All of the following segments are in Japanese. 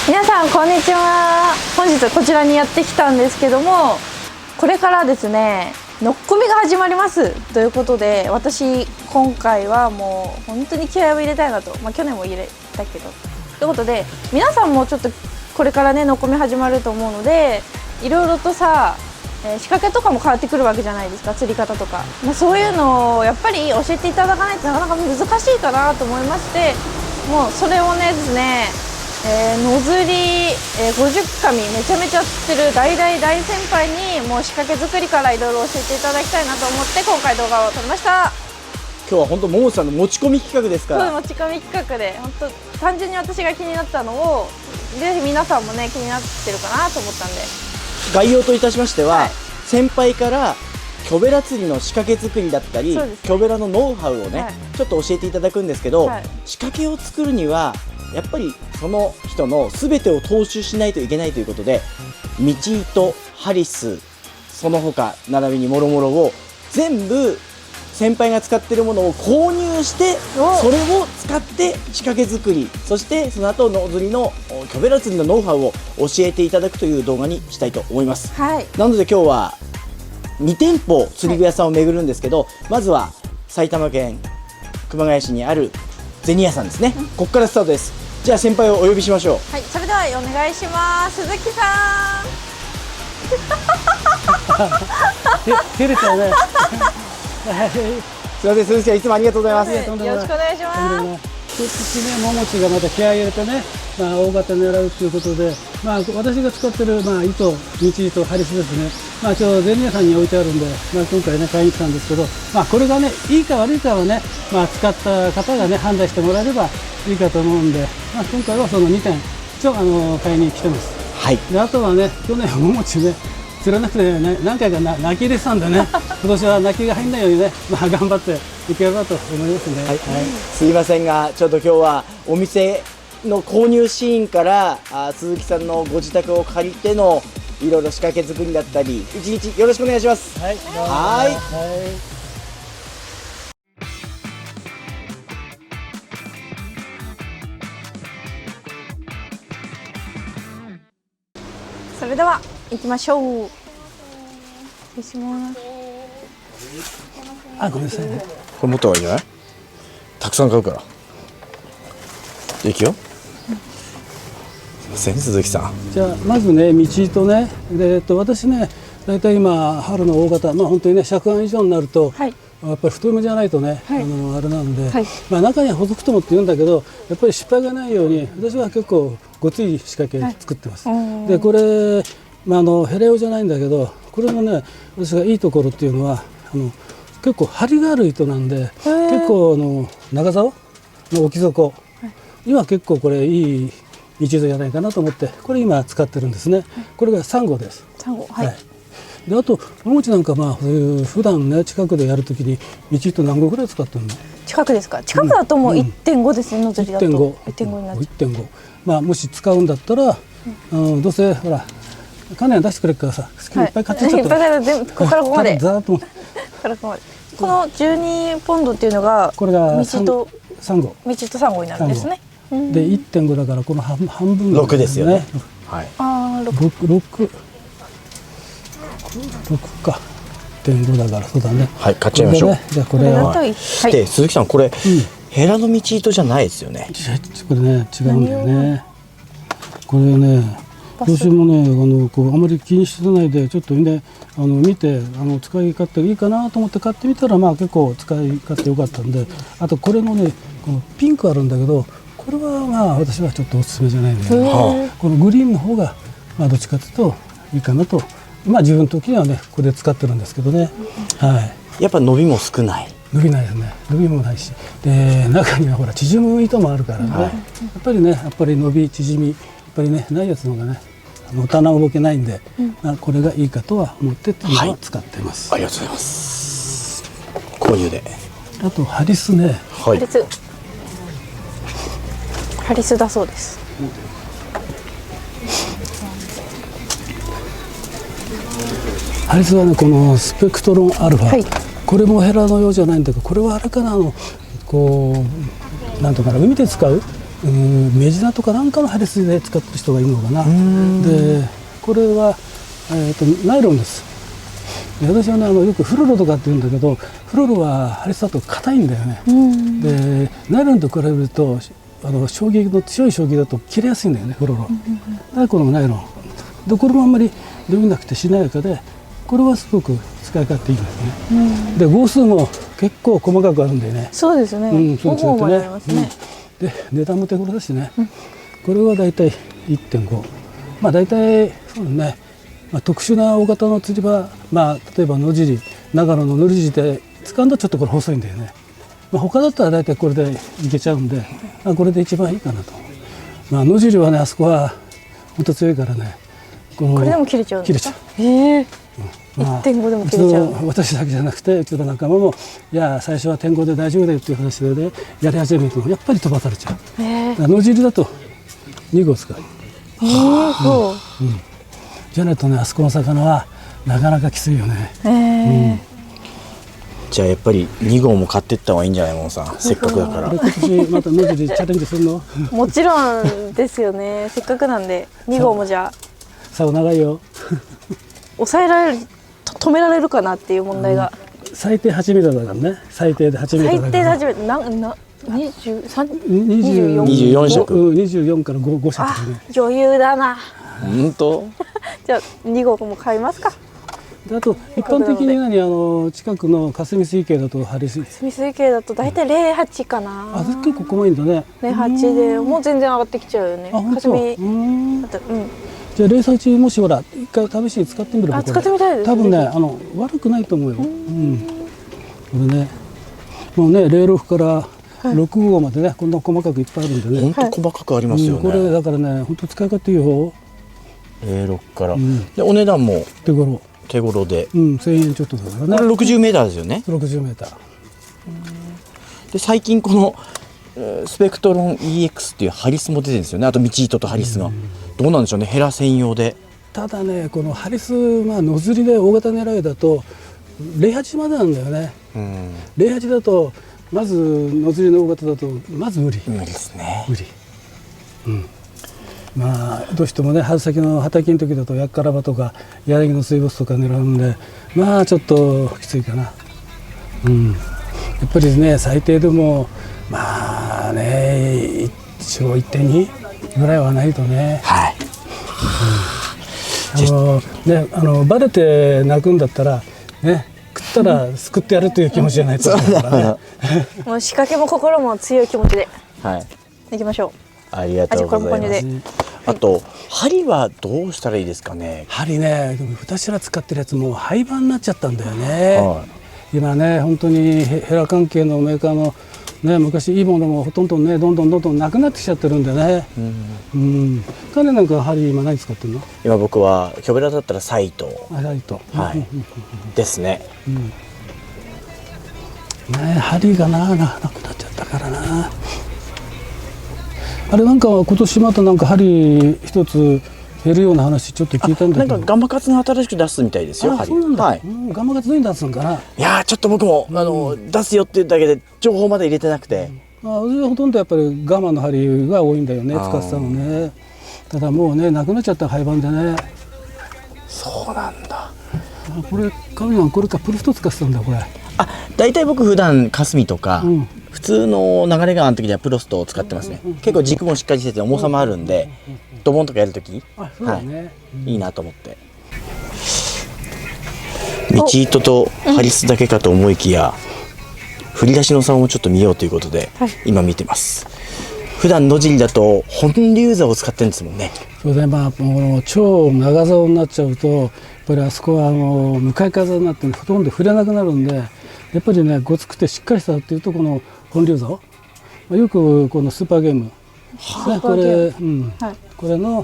皆さんこんにちは。本日こちらにやってきたんですけども、これからですねのっこみが始まりますということで、私今回はもう本当に気合を入れたいなと、去年も入れたけどということで、皆さんもちょっとこれからねのっこみ始まると思うので、いろいろとさ仕掛けとかも変わってくるわけじゃないですか、釣り方とか、そういうのをやっぱり教えていただかないとなかなか難しいかなと思いまして、もうそれをねですね、野釣り、50紙めちゃめちゃ釣ってる大先輩にもう仕掛け作りからいろいろ教えていただきたいなと思って今回動画を撮りました。今日は本当ももちさんの持ち込み企画ですから。そう、持ち込み企画で本当単純に私が気になったのをぜひ皆さんもね気になってるかなと思ったんで、概要といたしましては、はい、先輩からキョベラ釣りの仕掛け作りだったり、そうですね、キョベラのノウハウをね、はい、ちょっと教えていただくんですけど、はい、仕掛けを作るにはやっぱりその人の全てを踏襲しないといけないということで、道糸、ハリス、その他並びにもろもろを全部先輩が使っているものを購入して、それを使って仕掛け作り、そしてその後野釣りのキョベラ釣りのノウハウを教えていただくという動画にしたいと思います、はい、なので今日は2店舗釣り具屋さんを巡るんですけど、まずは埼玉県熊谷市にある銭屋さんですね、ここからスタートです。じゃあ先輩をお呼びしましょう。はい、それではお願いします。鈴木さん照れちゃうね。すいません、鈴木さんいつもありがとうございます。よろしくお願いします。一つね、ももちがまた気合い入れてね、大型狙うということで、私が使ってる、道糸、ハリスですね。今日銭屋さんに置いてあるんで、今回ね買いに来たんですけど、これがねいいか悪いかはね、使った方がね判断してもらえればいいかと思うんで、今回はその2点買いに来てます。はい。であとはね、去年ももちね釣らなくてね、何回か泣き入れてたんでね、今年は泣きが入んないようにね、頑張っていければと思いますね。はい、すいませんが、ちょっと今日はお店の購入シーンから鈴木さんのご自宅を借りてのいろいろ仕掛け作りだったり、一日よろしくお願いします。はい。はい。それでは行きましょう。失礼します。ごめんなさいね。これ持った方がいいんじゃない？たくさん買うから。いくよ。すいません、鈴木さん。じゃあまずね、道糸ね。で、私ね、だいたい今春の大型、本当にね尺半以上になると、はい、やっぱり太めじゃないとね、はい、あれなんで、はい、中には細くともって言うんだけど、やっぱり失敗がないように私は結構ごつい仕掛け作ってます。はい、でこれ、ヘレオじゃないんだけど、これのね私がいいところっていうのは結構張りがある糸なんで、結構長竿の置き底、今結構これいい道糸じゃないかなと思って、これ今使ってるんですね。これが3号です。3号、はい。であとももちなんかそういう普段ね近くでやるときに道糸何号ぐらい使ってるの？近くですか？近くだともう 1.5 ですね、野釣りだと。1.5になっちゃう。1.5。もし使うんだったら、どうせほら金は出してくれるからさ、好きにいっぱい買ってっちゃったら。全部ここからここまで。ざーっと。この12ポンドっていうのがこれが道と3号。道と3号になるんですね。で 1.5 だからこの半分6ですよね。はい。6か。1.5だからそうだね。はい、買っちゃいましょう。じゃあこれは。で鈴木さん、これヘラの道糸じゃないですよね。これね違うんだよね。これね。私もねあまり気にしてないで、ちょっとね見て使い勝手がいいかなと思って買ってみたら、結構使い勝手良かったんで、あとこれのねこのピンクあるんだけど、これは私はちょっとおすすめじゃないんだよね。このグリーンの方がどっちかというといいかなと、自分の時にはねこれ使ってるんですけどね。はい。やっぱ伸びも少ない。伸びないですね。伸びもないし、で中にはほら縮む糸もあるからね。やっぱり伸び縮みないやつの方がね棚動けないんで、これがいいかとは思って今は使ってます。ありがとうございます。購入で。あとハリスね。ハリスだそうです。ハリスはね、このスペクトロンアルファ、これもヘラのようじゃないんだけど、これはあれかな、なんとかな、海で使うメジナとかなんかのハリスで使ってる人がいるのかな。でこれは、ナイロンです。で私はねよくフロロとかって言うんだけど、フロロはハリスだと硬いんだよね。でナイロンと比べると衝撃の強い衝撃だと切れやすいんだよね、フロロ。だからこのナイロンで、これもあんまり伸びなくてしなやかで、これはすごく使い勝手いいんですね。で号数も結構細かくあるんでね。そうですね。そう5本もありますね。で値段も手頃だしね、これはだいたい 1.5、まあだいたいそうね、特殊な大型の釣り場、例えば野尻、長野の野尻で使うとちょっとこれ細いんだよね。他だったらだいたいこれでいけちゃうんで、これで一番いいかなと。野尻はね、あそこは本当強いからね、これでも切れちゃうんですか？切れちゃう。1.5 でも切れちゃう。私だけじゃなくてうちの仲間も、いや最初は点5で大丈夫だよっていう話で、ね、やり始めるとやっぱり飛ばされちゃう。野尻だと2号使う。じゃないとね、あそこの魚はなかなかきついよね。じゃあやっぱり2号も買ってった方がいいんじゃないもんさん、せっかくだから。今年また野尻チャレンジするの？もちろんですよね。せっかくなんで2号もじゃあ。竿長いよ。抑えられる、止められるかなっていう問題が。最低8メートルだからね。最低で8メートルだから。最低で8メートル。24色。24から5色ね。余裕だな。本当？じゃあ2号も買いますか。あと一般的に近くの霞水系だとハリス。霞水系だと大体0.8かな。結構細いんだね。0.8でもう全然上がってきちゃうよね。霞。じゃあ0.8もしほら一回試しに使ってみるか。使ってみたいです。多分ね悪くないと思うよ。これね、もうね06から6号までね、こんな細かくいっぱいあるんでね。本当細かくありますよね。これだからね、本当使い勝手いいよ。06から。でお値段も手頃で。1000円ちょっとだからね。これ60メーターですよね。60メーター。で最近このスペクトロン EX っていうハリスも出てるんですよね。あと道糸とハリスが。どうなんでしょうね、ヘラ専用で。ただね、このハリス、野釣りで大型狙いだと0.8までなんだよね。0.8だとまず野釣りの大型だとまず無理ですね。無理。どうしてもね、春先の畑の時だとヤッカラバとかヤギの水没とか狙うんで、ちょっときついかな。やっぱりね、最低でもね一応 1.2 ぐらいはないとね。バレて泣くんだったらね、食ったら救ってやるという気持ちじゃないと思うからね。もう仕掛けも心も強い気持ちでいきましょう。ありがとうございます。あと針はどうしたらいいですかね。針ね、私ら使ってるやつもう廃盤になっちゃったんだよね。今ね、本当にヘラ関係のメーカーのね、昔いいものもほとんどね、どんどんなくなってきちゃってるんでね。彼なんか針今何使ってるの？今僕はキョベラだったらサイト。ですね。針がなくなっちゃったからな。あれなんか今年またなんか針一つ減るような話ちょっと聞いたんだけど。なんかガンマ活が新しく出すみたいですよ。針。そうなんだ。ガンマ活どういうの出すのかな。いやちょっと僕も出すよっていうだけで情報まで入れてなくて。ほとんどやっぱりガマの針が多いんだよね、使ってたのね。ただもうね、なくなっちゃった廃盤でね。そうなんだ。これカメラこれかプルフト使ってたんだこれ。大体僕普段霞とか、普通の流れ川の時にはプロストを使ってますね。結構軸もしっかりしてて重さもあるんで、ドボンとかやるとき、いいなと思って。道糸とハリスだけかと思いきや、振り出しの竿もちょっと見ようということで、今見てます。普段野尻だと本流竿を使ってるんですもんね。そうで、超長竿になっちゃうとやっぱりあそこは向かい風になってほとんど振れなくなるんで、やっぱりね、ごつくてしっかりしたっていうとこの本流竿、よくこのスーパーゲーム、これの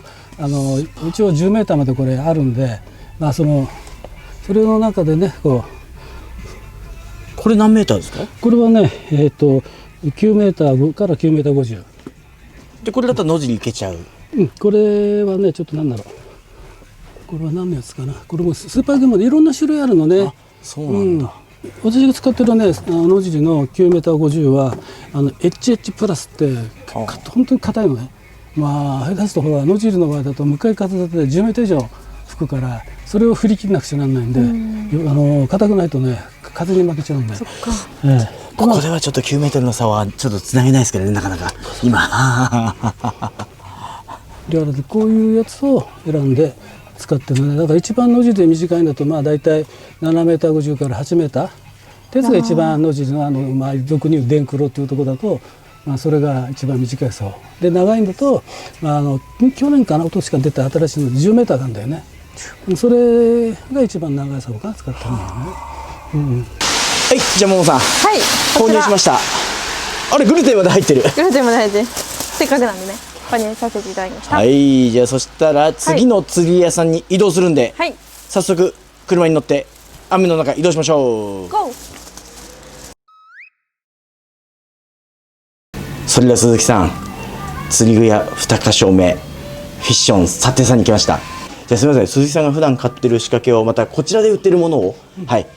一応10メーターまでこれあるんで、それの中でね、これ何メーターですか？これはね、9メーターから9メーター50で、これだったら野尻いけちゃう。これはね、ちょっとなんだろう、これは何のやつかな。これもスーパーゲームでいろんな種類あるのね。そうなんだ。私が使ってるね野尻の 9m50 はHH プラスって本当に硬いのね。まあ下手すとほら野尻の場合だと向かい風だって10メートル以上吹くから、それを振り切らなくちゃならないんで、硬くないとね風に負けちゃうんで。そっか。ここではちょっと9メートルの差はちょっとつなげないですけどね、なかなか今だからこういうやつを選んで使ってるね。だから一番野尻で短いんだとまあ大体7メーター50から8メーター。鉄が一番野尻のまあ俗に言う電黒っていうところだと、まあそれが一番短いそうで、長いんだと、まあ去年かな、おとしか出た新しいの10メーターなんだよね。それが一番長い竿かな、使ってるんだよね。はい、じゃあももさん、はい。購入しました。あれグルテンまで入ってる。グルテンも大事。せっかくなんでね、購入させていただきました。はい、じゃあそしたら次の釣り屋さんに移動するんで、はい。早速車に乗って雨の中移動しましょう。ゴー。それでは鈴木さん、釣り具屋2か所目フィッション査定さんに来ました。じゃあすみません、鈴木さんが普段買ってる仕掛けをまたこちらで売ってるものを、はい、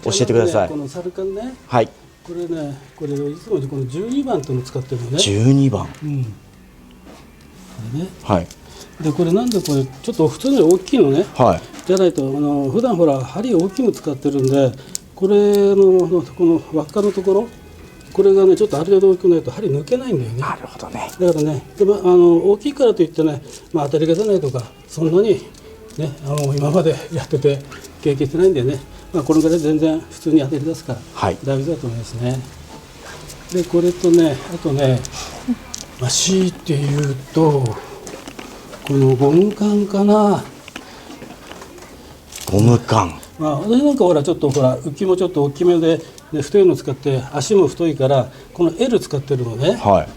教えてください。このサルカンね、はい、これね、これいつもこの12番というのを使ってるのね。12番。これね。はい。でこれなんでこれちょっと普通に大きいのね。はい。じゃないと普段ほら針大きいの使ってるんで、これのこの輪っかのところ、これがねちょっとある程度大きくないと針抜けないんだよね。なるほどね。だからね、でも大きいからといってね、まあ当たりが出ないとかそんなにね今までやってて経験してないんでね、まあこのぐらい全然普通に当たり出すから、はい、大丈夫だと思いますね。でこれとね、あとね、まあ、強いて言うとこのゴム管かな。ゴム管。まあ私なんかほらちょっとほら浮きもちょっと大きめで、太いの使って足も太いからこの L 使ってるのね。はい。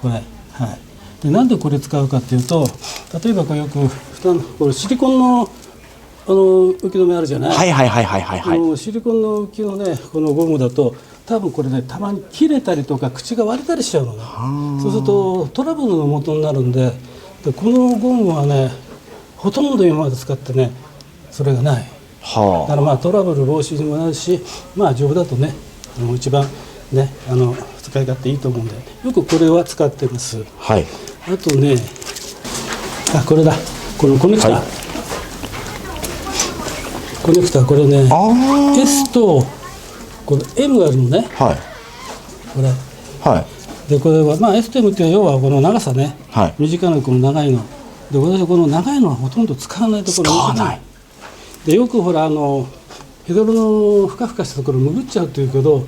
これ、はい。でなんでこれ使うかっていうと、例えばこれよくこれシリコンの浮き止めあるじゃない。はいはいはいはいはいはい。シリコンの浮きのねこのゴムだと多分これねたまに切れたりとか口が割れたりしちゃうのね。そうするとトラブルの元になるんで、このゴムはねほとんど今まで使ってねそれがない。はあ。だからまあトラブル防止にもなるし、まあ丈夫だとね一番ね使い勝手いいと思うんでよくこれは使ってます。はい。あとね、これだ、このコネクタ、はい、コネクタこれね S とこの M があるのね。はい。これ。はい。でこれはまあ S と M って要はこの長さね。はい。短いのこの長いの。で私はこの長いのはほとんど使わないところ。使わない。でよくほらヘドロのふかふかしたところ潜っちゃうっていうけど、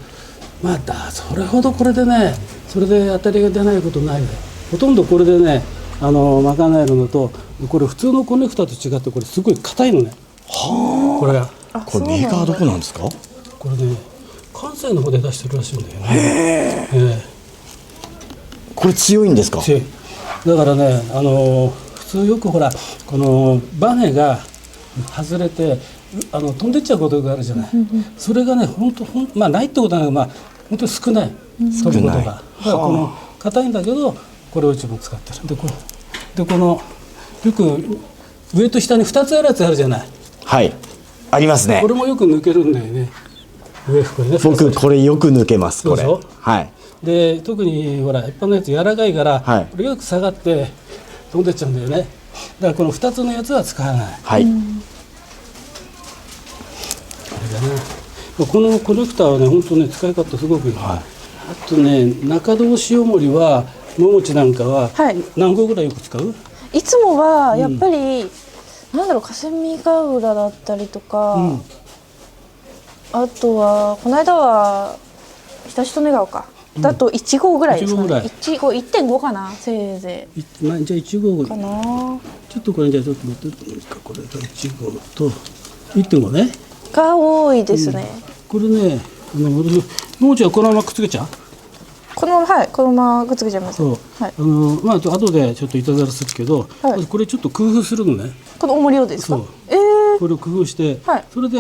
まあそれほどこれでねそれで当たりが出ないことないね。ほとんどこれでね賄えるのと、これ普通のコネクタと違ってこれすごい硬いのね。はあ。これがこれメーカーどこなんですか？これね関西の方で出してるらしいんだよね。へえ。これ強いんですか？強い。だからね普通よくほらこのバネが外れて飛んでっちゃうことがあるじゃない。それがねまあないってことはない、まあ本当に少ない飛ぶことが。だからこの硬いんだけどこれを一番使ってる。でこのよく上と下に2つあるやつあるじゃない。はい。ありますね。これもよく抜けるんだよね。上これね。僕これよく抜けますこれ。そうそう。はい。で特にほら一般のやつ柔らかいから、はい、これよく下がって飛んでっちゃうんだよね。だからこの2つのやつは使わない。はい。これだね。このコネクタはね本当ね使い勝手すごくいい。はい、あとね中通しおもりはももちなんかは何個ぐらいよく使う？いつもはやっぱり、なんだろう、霞ヶ浦だったりとか、あとはこの間は常し利根川か。だと1号ぐらいですかね。1.5かな、せいぜい。まあ、じゃあ1号かな。ちょっとこれじゃあちょっと待って、これが1号と 1.5 ね。が多いですね。これね、ももちはこのままくっつけちゃう？このままくっつけちゃいます。そう。はい。まあ後でちょっといたずらするけど、はい、これちょっと工夫するのね。この重りをですか？そう。これを工夫して、はい、それで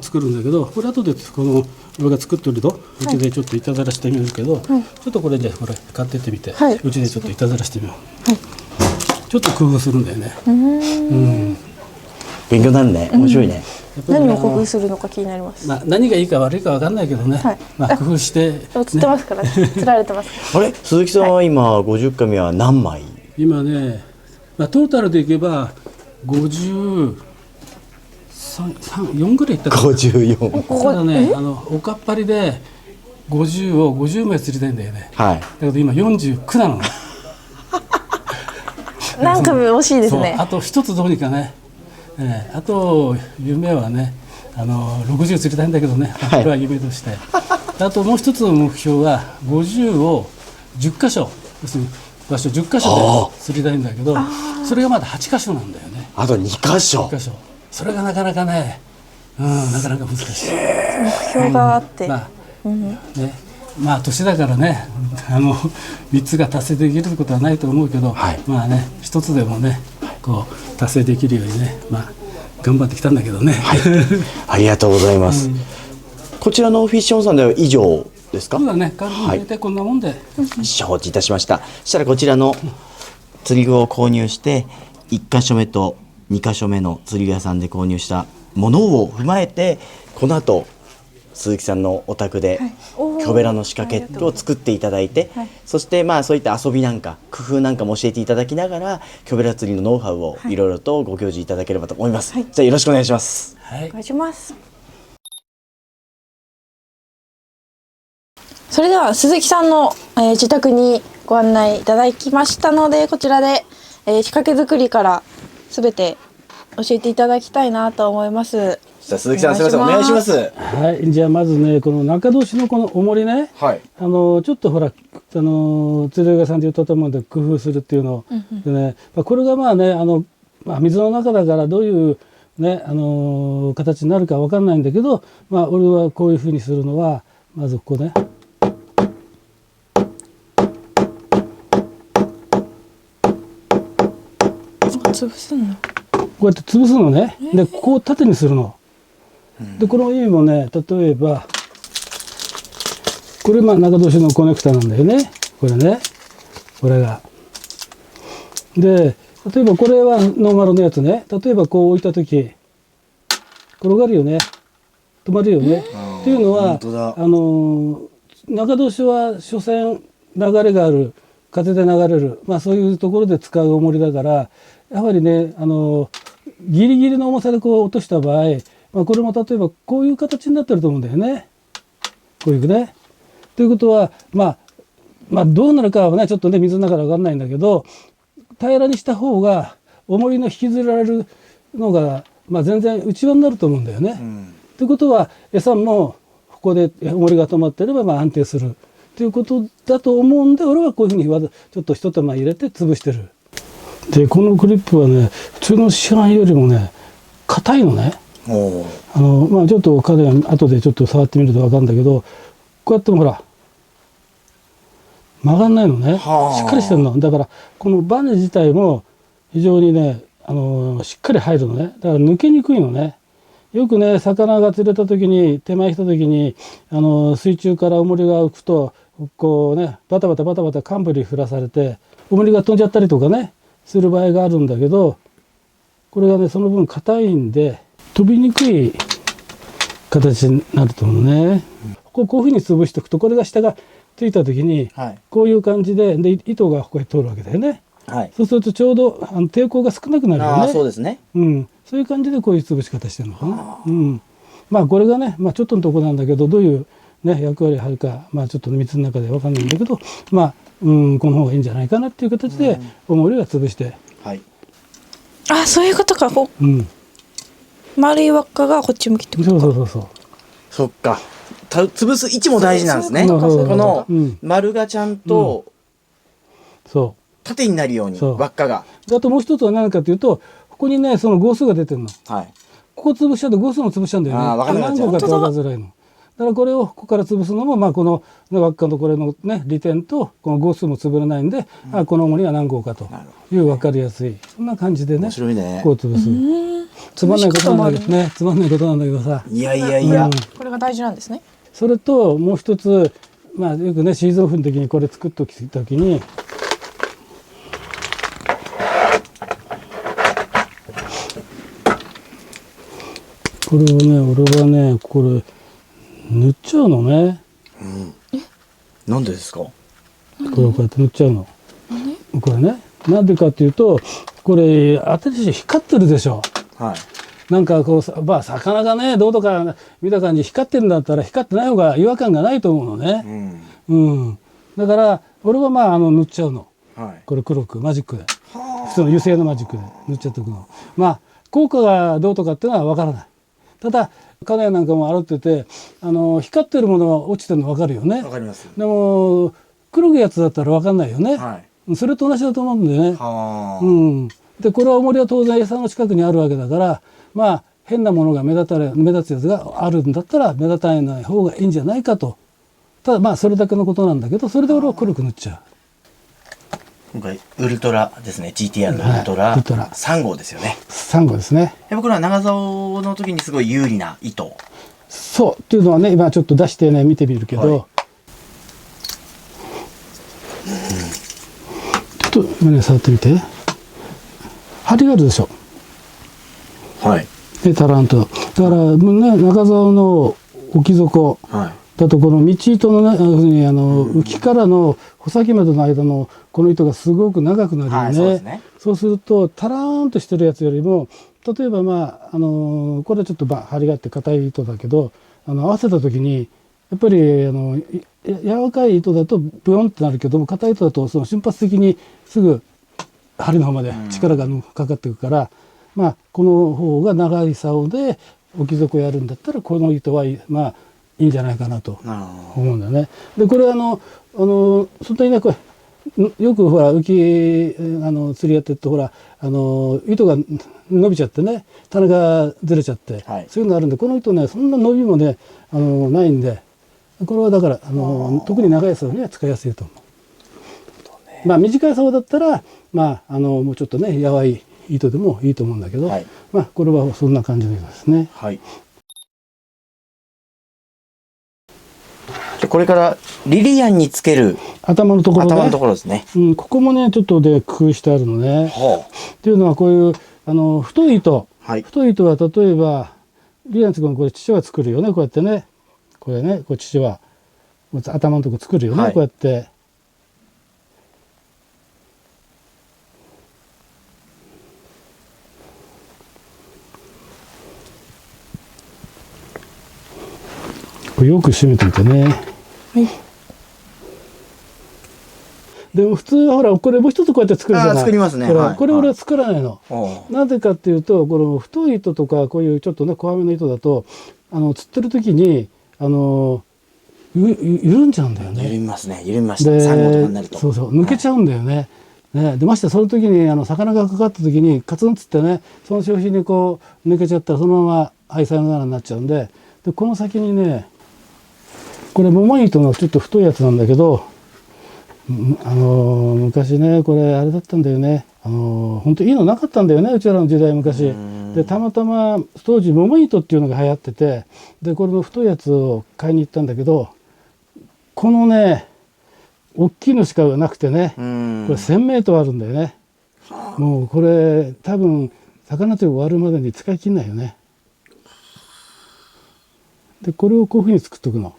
作るんだけど、これ後でこの俺が作ってるとうちでちょっといたずらしてみるけど、はい、ちょっとこれでこれ買ってってみて、はい、うちでちょっといたずらしてみよう。はい、ちょっと工夫するんだよね。勉強になるね。面白いね。やっぱり何を工夫するのか気になります。まあ、何がいいか悪いか分かんないけどね、はいまあ、工夫して、ね、映ってますから、釣られてますかあれ鈴木さんは今50紙は何枚？今ね、まあ、トータルでいけば53、4ぐらいいったかな。 54。ただね、おかっぱりで50を50枚釣りたいんだよね。はい。だけど今49なのね。ら。なんか惜しいですねそう。あと一つどうにかね、あと夢はね、60釣りたいんだけどね、はいこれは夢として。あともう一つの目標は50を10箇所、要するに場所10箇所で釣りたいんだけど、それがまだ8箇所なんだよね。あと2箇所。 1箇所。それがなかなかね、なかなか難しい。目標があって。まあね、まあ年だからね、3つが達成できることはないと思うけど、はいまあね、1つでもね、こう達成できるようにね、まあ頑張ってきたんだけどね。ありがとうございます。こちらのフィッシュオンさんでは以上ですか？そうだね、軽く入れてこんなもんで。承知いたしました。そしたらこちらの釣り具を購入して1箇所目と2箇所目の釣り具屋さんで購入したものを踏まえて、この後鈴木さんのお宅でおーキョベラの仕掛けを作っていただいて、そしてまあそういった遊びなんか工夫なんかも教えていただきながらキョベラ釣りのノウハウをいろいろとご教示いただければと思います。じゃあよろしくお願いします。はいお。願いします。それでは鈴木さんの、自宅にご案内いただきましたので、こちらで、仕掛け作りからすべて教えていただきたいなと思います。じゃあ鈴木さんすみませんお願いします。はい、じゃあまずね、この中通しのこの重りね、はい。ちょっとほら、釣り具屋さんで言ったと思うんで工夫するっていうのでね、まあ、これがまあね、まあ、水の中だからどういうね、形になるかわかんないんだけど、まあ俺はこういうふうにするのは、まずここね。潰すの。こうやって潰すのね。で、ここを縦にするの。で、この意味もね、例えば、これまあ中通しのコネクタなんだよね。これね。これが。で、例えばこれはノーマルのやつね。例えばこう置いたとき、転がるよね。止まるよね。っていうのは本当だ、中通しは所詮流れがある。風で流れる。まあそういうところで使う重りだから、やはりね、ギリギリの重さでこう落とした場合、まあ、これも例えばこういう形になってると思うんだよね。こういうね。ということは、まあどうなるかはね、ちょっとね、水の中で分かんないんだけど、平らにした方が重りの引きずられるのが、まあ、全然内輪になると思うんだよね。ということは、餌もここで重りが止まっていればまあ安定するということだと思うんで、俺はこういうふうにちょっと一手間入れて潰してる。で、このクリップはね、普通の市販よりもね、硬いのね。まあちょっと彼は後でちょっと触ってみると分かるんだけど、こうやってもほら曲がんないのね。しっかりしてるの。だからこのバネ自体も非常にね、しっかり入るのね。だから抜けにくいのね。よくね、魚が釣れた時に手前来た時に水中から重りが浮くとこうね、バタバタカンブリ振らされて重りが飛んじゃったりとかねする場合があるんだけど、これがねその分硬いんで飛びにくい形になると思うね。こういうふうに潰しておくと、これが下がついた時にこういう感じで、糸がここへ通るわけだよね。そうするとちょうど抵抗が少なくなるよね。そうですね。そういう感じでこういう潰し方してるのかな。まあこれがね、まあ、ちょっとのとこなんだけど、どういう、ね、役割あるか、まあ、ちょっと水の中では分かんないんだけど、まあこの方がいいんじゃないかなっていう形で重りは潰して。あ、そういうことか。こう、丸い輪っかがこっち向きってことか。そう。そっか。潰す位置も大事なんですね。そうこそうの丸がちゃんと縦になるように輪っかが。あともう一つは何かというと、ここにねその号数が出てるの。ここ潰しちゃうと号数も潰しちゃうんだよね。何号かって分かりづらいの。だからこれをここから潰すのも、まあこの輪っかのこれのね利点とこの号数も潰れないんで、この重りは何号かという分かりやすい、そんな感じでね。面白いね。こう潰す。つまんないことなんだけどね。つまんないことなんだけどさ。いや。これが大事なんですね。それともう一つ、まあよくねシーズンオフの時にこれ作っとき時に。これをね、俺はね、これ塗っちゃうのね。なんでですか？これをこうやって塗っちゃうの。これね、なんでかっていうと、これ新しい光ってるでしょ。はい。なんかこう、まあ魚がね、どうとか見た感じ光ってるんだったら光ってない方が違和感がないと思うのね。だから俺はまあ塗っちゃうの。はい。これ黒くマジックで。普通の油性のマジックで塗っちゃっておくの。まあ効果がどうとかっていうのはわからない。ただ金谷なんかも洗ってて、光ってるものが落ちてるの分かるよね。わかります。でも黒いやつだったら分かんないよね。はい。それと同じだと思うんでね。はでこれは重りは当然餌の近くにあるわけだから、まあ変なものが目立つやつがあるんだったら目立たない方がいいんじゃないかと。ただまあそれだけのことなんだけど、それで俺は黒く塗っちゃ今回ウルトラですね。GTR のウルトラウルトラ3号ですよね。う。サンゴですね。やっぱこれは長竿の時にすごい有利な糸。そうっていうのはね、今ちょっと出してね見てみるけど、はいちょっと胸触ってみて。針があるでしょ。はい。でタランと。だからね、長竿の置き底。はい。だとこの道糸のね、浮きからの穂先までの間のこの糸がすごく長くなるよね。はい、そうですね。そうするとタラーンとしてるやつよりも、例えばまあこれはちょっと張りがあって硬い糸だけど、合わせた時にやっぱり柔らかい糸だとブヨンってなるけども、硬い糸だとその瞬発的にすぐ針の方まで力がかかっていくから、まあこの方が長い竿で置き底やるんだったらこの糸はまあいいんじゃないかなと思うんだよね。でこれ本当にね、これよくほら釣りやってるとほら糸が伸びちゃってね、棚がずれちゃって、はい、そういうのがあるんで、この糸ねそんな伸びもねないんで、これはだから特に長い竿には使いやすいと思う。まあ短い竿だったらまあもうちょっとねやわい糸でもいいと思うんだけど、はい、まあこれはそんな感じの糸ですね。はい。これからリリアンにつける頭のところね。頭のところですね。ここもねちょっとで工夫してあるのね。っていうのはこういう太い糸、はい、太い糸は例えばリリアンつくのこれ父は作るよね、こうやってね。これね、これ父は頭のとこ作るよね、はい、こうやって。これよく締めてみてね。はい。でも普通はほらこれもう一つこうやって作るじゃない。作りますね。これ俺は作らないの。なぜかっていうと、この太い糸とかこういうちょっとね細めの糸だと釣ってる時に緩んじゃうんだよね。緩みますね。緩みました。3号とかになると。そうそう抜けちゃうんだよね。ね、でましてその時に魚がかかった時にカツンつってね、その潮干にこう抜けちゃったらそのままはいさよならになっちゃうんで、この先にね、これもも糸のちょっと太いやつなんだけど、昔ねこれあれだったんだよね。本当いいのなかったんだよね、うちらの時代昔。でたまたま当時もも糸っていうのが流行ってて、でこれの太いやつを買いに行ったんだけど、このね大きいのしかなくてね、これ1000メートルあるんだよね。もうこれ多分魚釣り終わるまでに使い切んないよね。でこれをこういうふうに作っとくの。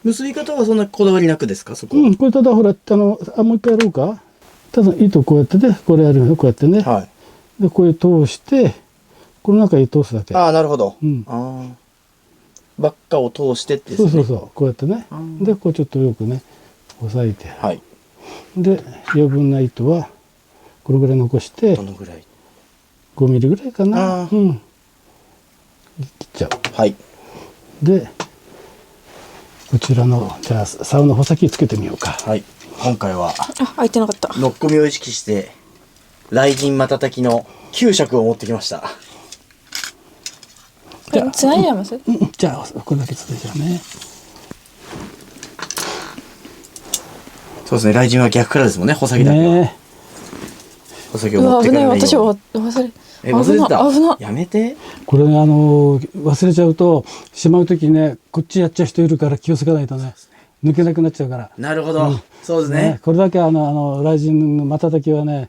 結び方はそんなこだわりなくですか、そこ。これただほらもう一回やろうか。ただ糸こうやってね、これやるよ、こうやってね。はい、でこれ通してこの中に通すだけ。ああ、なるほど。輪っかを通してってですね。そうこうやってね。でこうちょっとよくね押さえて。はい。で余分な糸はこれぐらい残して。どのぐらい？5ミリぐらいかな。切っちゃう。はい。でこちらのじゃあ竿の穂先つけてみようか。はい。今回は開いてなかった。ノッコミを意識して雷神瞬きの9色を持ってきました。じゃあつないじゃいます？じゃあこれだけつけちゃうね。そうですね。雷神は逆からですもんね。穂先だけは。穂先を持ってからないように。私は忘れてた。危な。やめて。これね忘れちゃうとしまうときね、こっちやっちゃう人いるから気をつけないとね、抜けなくなっちゃうから。なるほど。そうですね。これだけ雷神の瞬きはね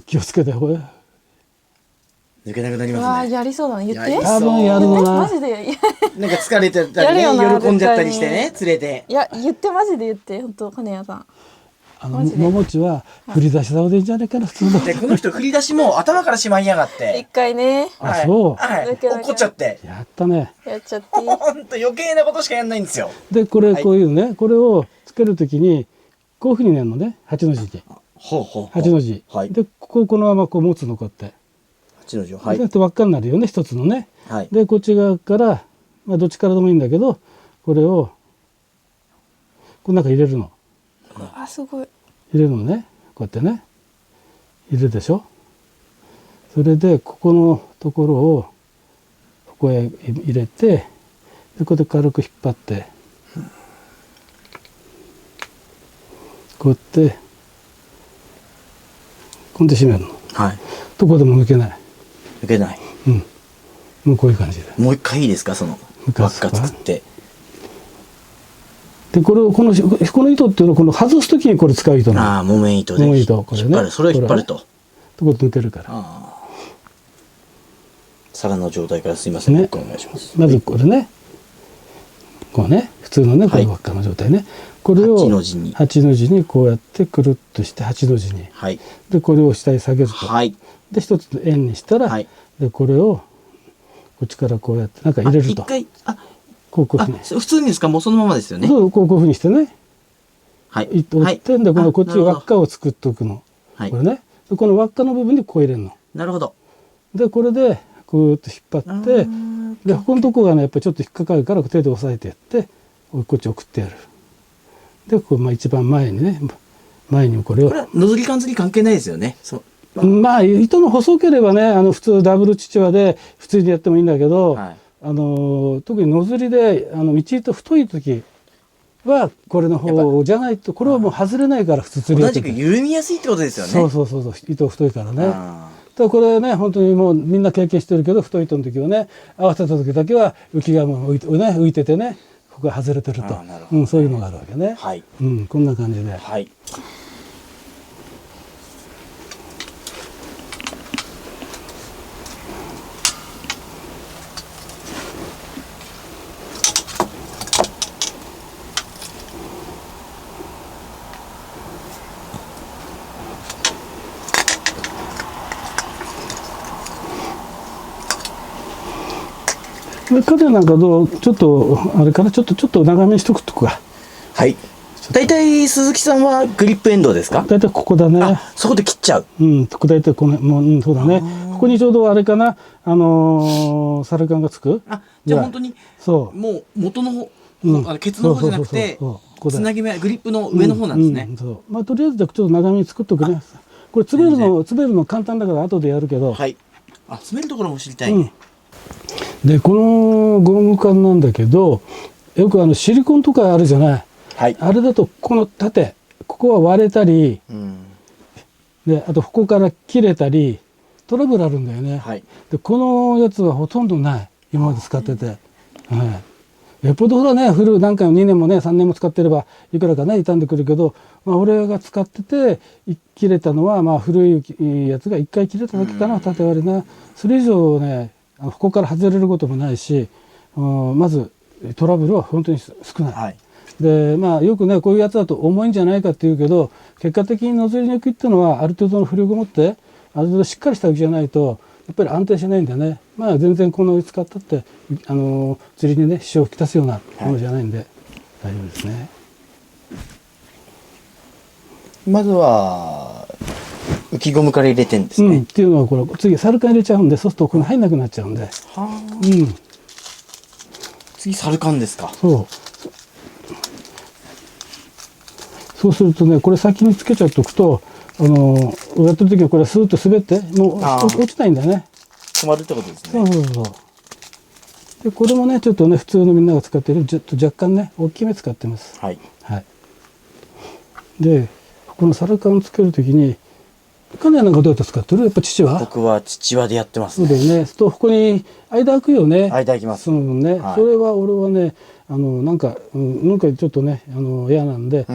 気をつけて。抜けなくなりわあ、ますね。やりそうだね。言って。やりそう多分やるのなマジで。なんか疲れてたりやるよなね、喜んじゃったりしてね、連れて。いや、言って、マジで言って、本当金谷さん。マジでももちは振り出し竿でいいんじゃないかな、普通の。で、この人振り出しも頭からしまいやがっ一て。回ね、あ、そう。はい。抜けなきゃ怒っちゃって。やったね。やっちゃって。ほんと余計なことしかやんないんですよ。で、これ、はいこういうね、これをつけるときに、こういうふうになるのね、8の字に。ほうほう。 8の字。はい。で、このままこう持つの、こうやって。 8の字を。はい。で輪っかになるよね、一つのね。はい。で、こっち側から、まあ、どっちからでもいいんだけど、これを、この中入れるの。あ、すごい。入れるのね。こうやってね。入れるでしょ。それで、ここのところを、ここへ入れて、で、こうやって軽く引っ張って、こうやって、こんで締めるの。はい。どこでも抜けない。抜けない。うん。もうこういう感じで。もう一回いいですか、その輪っか作って。で、これを、この糸っていうのは、この外すときにこれ使う糸なの。ああ、木綿糸で。木綿糸これね引っ張る。それを引っ張ると。とこで抜けるから。ああ。皿の状態からすいません。ね僕お願いします。まずこれね。こうね。普通のね、こはいれ輪っかの状態ね。これを8の字に8の字にこうやってくるっとして8の字に。はい。で、これを下に下げると。はい。で、一つの円にしたら、はい。で、これをこっちからこうやってなんか入れると。一回、こういうふうに。普通にですか、もうそのままですよね。そう、こういうふうにしてね。はい。糸を折ってんで、このこっち輪っか。かを作っておくの。はいこれね。でこの輪っかの部分にこう入れるの。なるほど。で、これで、こうやって引っ張って、で、ここのとこがね、やっぱりちょっと引っかかるから、手で押さえてやって、こっち送ってやる。で、こう、まあ一番前にね、前にこれをこれ。はノズリ感ずり関係ないですよね。そう。まあ、糸の細ければね、普通ダブルチチワで普通にやってもいいんだけど、はい。特にノズリで、道糸太い時は、これの方じゃないと、これはもう外れないから、普通釣り同じくやってて。緩みやすいってことですよね。そうそうそうそう、糸太いからね。あだからこれね、本当にもうみんな経験してるけど、太い糸の時はね、合わせた時だけは浮きがもう浮いててね、ここが外れてると。あーなるほどそういうのがあるわけねー。はい。こんな感じで。はい。で彼なんかどうちょっとあれからちょっと長めにしとくとか。はい。大体鈴木さんはグリップエンドですか？だいたいここだね。あ、そこで切っちゃう。ここだいたいこのもう、そうだね。ここにちょうどあれかな、サルカンがつく。あ、じゃあ本当にそう。もう元の方、ケツそうの方じゃなくてそうここだつなぎ目グリップの上の方なんですね。そう。まあとりあえずじゃあちょっと長めに作っとくね。これ詰めるの簡単だから後でやるけど。はい。あ、詰めるところも知りたい。でこのゴム管なんだけど、よくシリコンとかあるじゃない。はい。あれだとこの縦ここは割れたり、であとここから切れたりトラブルあるんだよね。はい。でこのやつはほとんどない今まで使ってて、よっぽどほらね何回も2年もね3年も使ってればいくらかね傷んでくるけど、俺が使ってて切れたのは古いやつが1回切れただけかな、縦割りな。それ以上ねここから外れることもないし、まずトラブルは本当に少ない。はい。でよくねこういうやつだと重いんじゃないかっていうけど、結果的にノズリ抜きっていうのはある程度の浮力を持ってある程度しっかりした浮きじゃないとやっぱり安定しないんでね、全然この使ったって釣りにね支障をきたすようなものじゃないんで、大丈夫ですね。まずは浮きゴムから入れてんですね。っていうのはこれ次サルカン入れちゃうんで、そうするとここに入んなくなっちゃうんで。次サルカンですか。そうするとね、これ先につけちゃっておくと、やってる時はこれスーッと滑ってもう落ちないんだよね。止まるってことですね。そう。でこれもねちょっとね普通のみんなが使ってるちょっと若干ね大きめ使ってます。はい。でこのサルカンをつける時に金谷なんかどうやって使ってる？やっぱ父は？僕は父親でやってますそうだよね。とここに間空くよね。間空きます。その分ね、それは俺はねなんかちょっとね嫌なんで、